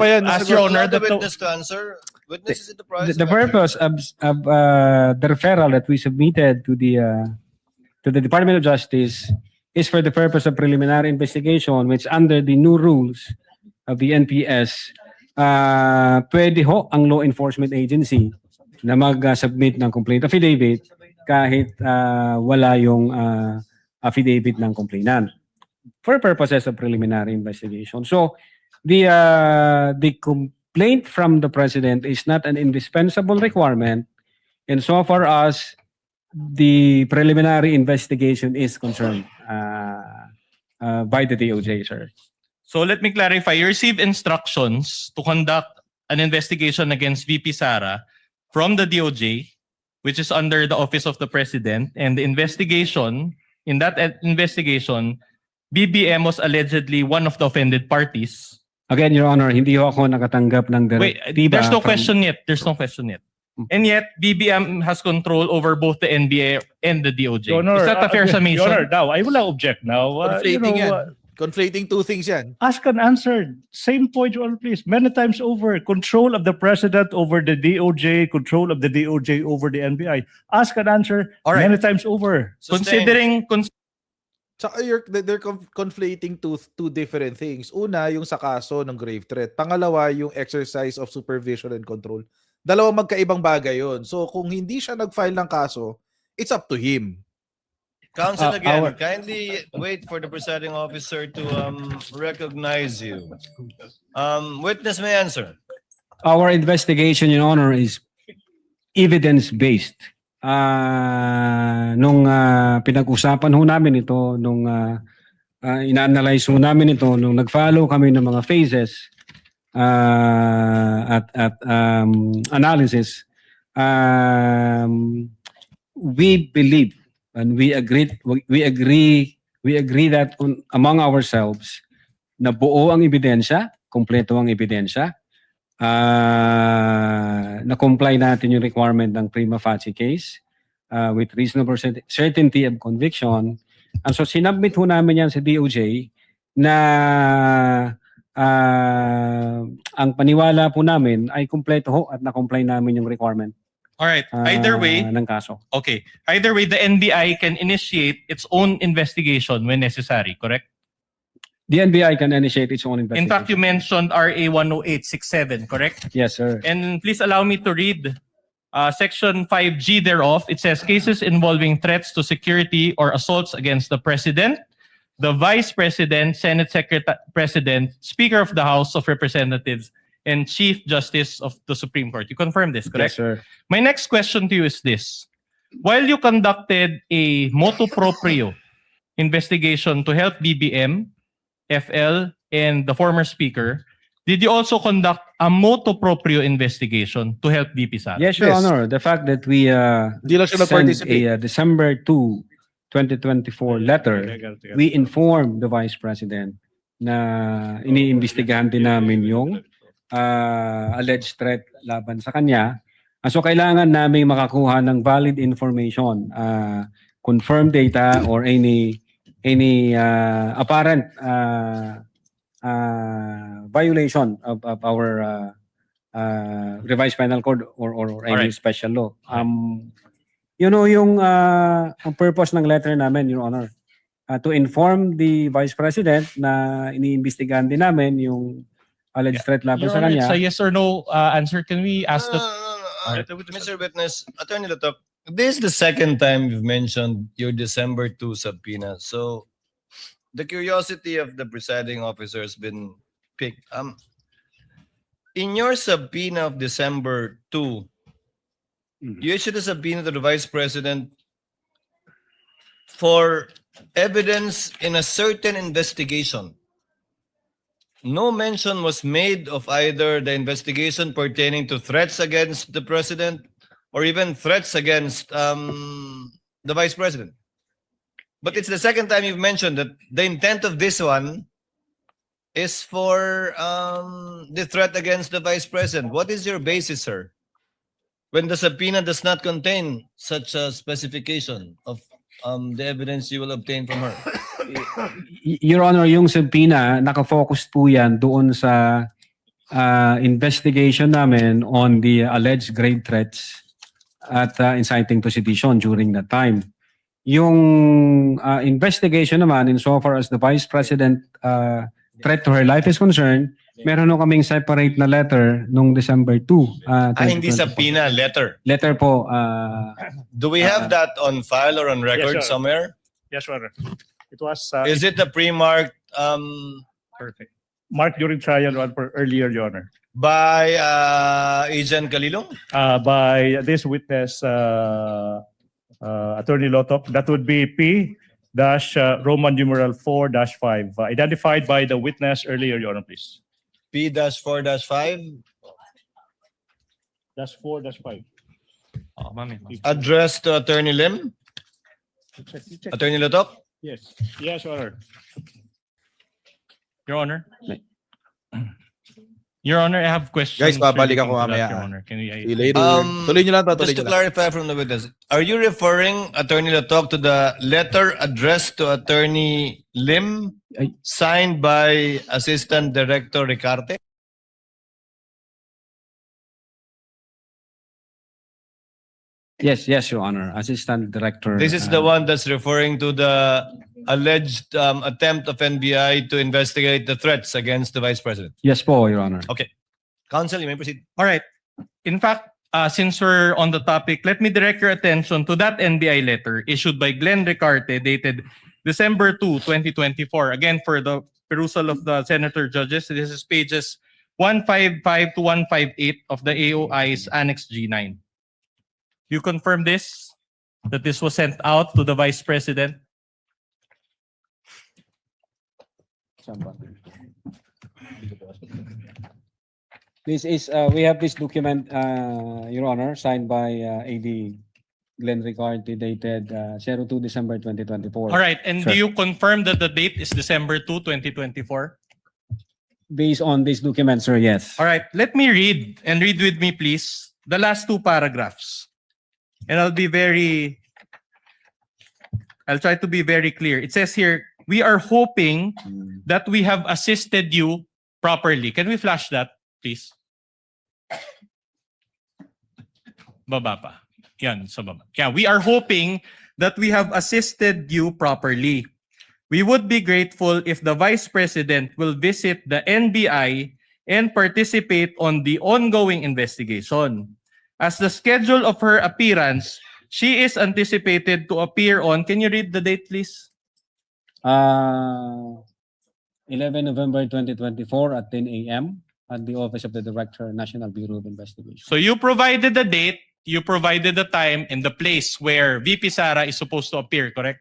pa yan. Ask Your Honor the that witness to answer. Witness is in the process. The purpose of the referral that we submitted to the Department of Justice is for the purpose of preliminary investigation, which under the new rules of the NPS, pwede ho ang law enforcement agency na mag-submit ng complaint affidavit kahit wala yung affidavit ng complainant for purposes of preliminary investigation. So the complaint from the President is not an indispensable requirement insofar as the preliminary investigation is concerned by the DOJ, sir. So let me clarify. You received instructions to conduct an investigation against VP Sara from the DOJ, which is under the Office of the President, and the investigation, in that investigation, BBM was allegedly one of the offended parties. Again, Your Honor, hindi ho ako nakatanggap ng Wait, direktiba. there's no question yet. There's no question yet. And yet, BBM has control over both the NBA and the DOJ. Your Honor, Is that a fair summation? Your Honor, now, I will not object now. Conflating yan. Conflating two things yan. Ask and answer. Same point, Your Honor, please. Many times over. Control of the President over the DOJ, control of the DOJ over the NBI. Ask and answer All right. many times over. Considering Tsaka they're conflating two different things. Una, yung sa kaso ng grave threat. Pangalawa, yung exercise of supervision and control. Dalawang magkaibang bagay yun. So kung hindi siya nag-file ng kaso, it's up to him. Counsel again, kindly wait for the presiding officer to recognize you. Witness may answer. Our investigation, Your Honor, is evidence-based. Nung pinag-usapan ho namin ito, nung ina-analyze ho namin ito, nung nag-follow kami ng mga phases at analysis, we believe and we agree that among ourselves na buo ang ebidensya, kompleto ang ebidensya, na-comply natin yung requirement ng prima facie case with reasonable certainty of conviction. And so sinubmit ho namin yan sa DOJ na ang paniwala po namin ay kompleto ho at na-comply namin yung requirement. all right, either way, ng kaso. okay. Either way, the NBI can initiate its own investigation when necessary, correct? The NBI can initiate its own In investigation. fact, you mentioned RA 10867, correct? Yes, sir. And please allow me to read Section 5G thereof. It says, cases involving threats to security or assaults against the President, the Vice President, Senate President, Speaker of the House of Representatives, and Chief Justice of the Supreme Court. You confirm this, correct? Yes, sir. My next question to you is this. While you conducted a motu proprio investigation to help BBM, FL, and the former speaker, did you also conduct a motu proprio investigation to help VP Sara? Yes, Your Yes. Honor. The fact that we Hindi lang siya sent nag-participate. a December 2, 2024 letter, we informed the Vice President na iniimbestigahan din namin yung alleged threat laban sa kanya. So kailangan namin makakuha ng valid information, confirmed data or any apparent violation of our revised penal code or any Alright. special law. You know yung ang purpose ng letter namin, Your Honor, to inform the Vice President na iniimbestigahan din namin yung alleged threat laban Your sa Honor, kanya. it's a yes or no answer. Can we ask the... Mr. Witness, Attorney Latok, this is the second time you've mentioned your December 2 subpoena. So the curiosity of the presiding officer has been picked. In your subpoena of December 2, you issued a subpoena to the Vice President for evidence in a certain investigation. No mention was made of either the investigation pertaining to threats against the President or even threats against the Vice President. But it's the second time you've mentioned that the intent of this one is for the threat against the Vice President. What is your basis, sir, when the subpoena does not contain such a specification of the evidence you will obtain from her? Your Honor, yung subpoena, nakafocus po yan doon sa investigation namin on the alleged grave threats at inciting to sedition during that time. Yung investigation naman, insofar as the Vice President threat to her life is concerned, meron nung kaming separate na letter nung December 2. Hindi 2024. subpoena, letter. Letter po. Do we have that on file or on record sir. somewhere? Yes, Your Honor. It was Is it the pre-marked perfect. Marked during trial one for earlier, Your Honor. by Agent Calilong? By this witness, Attorney Lotop, that would be P dash Roman numeral 4-5, identified by the witness earlier, Your Honor, please. P-4-5, Dash 4-5. Oh, mami. addressed to Attorney Lim, Check. Attorney Lotop. Yes. Yes, Your Honor. Your Honor. Your Honor, I have questions. Guys, babalik relating ako to that, mamaya. Your Honor. Can we, Later. Tuloy nyo lang to, tuloy Just to nyo lang. clarify from the witness, are you referring, Attorney Lotop, to the letter addressed to Attorney Lim, Ay. signed by Assistant Director Ricarte? Yes, Your Honor. Assistant Director. This is the one that's referring to the alleged attempt of NBI to investigate the threats against the Vice President. Yes po, Your Honor. Counsel, you may proceed. all right. In fact, since we're on the topic, let me direct your attention to that NBI letter issued by Glenn Ricarte dated December 2, 2024. Again, for the perusal of the senator judges, this is pages 155 to 158 of the AOI's Annex G9. You confirm this? That this was sent out to the Vice President? This is, we have this document, Your Honor, signed by AD Glenn Ricarte dated 02 December 2024. All right. And do Sure. you confirm that the date is December 2, 2024? Based on this document, sir, yes. All right. Let me read, and read with me, please, the last two paragraphs. And I'll try to be very clear. It says here, we are hoping that we have assisted you properly. Can we flash that, please? Baba pa. Yan, sa baba. Yeah, we are hoping that we have assisted you properly. We would be grateful if the Vice President will visit the NBI and participate on the ongoing investigation. As the schedule of her appearance, she is anticipated to appear on, can you read the date, please? 11 November 2024 at 10 a.m. at the Office of the Director, National Bureau of Investigation. So you provided the date, you provided the time and the place where VP Sara is supposed to appear, correct?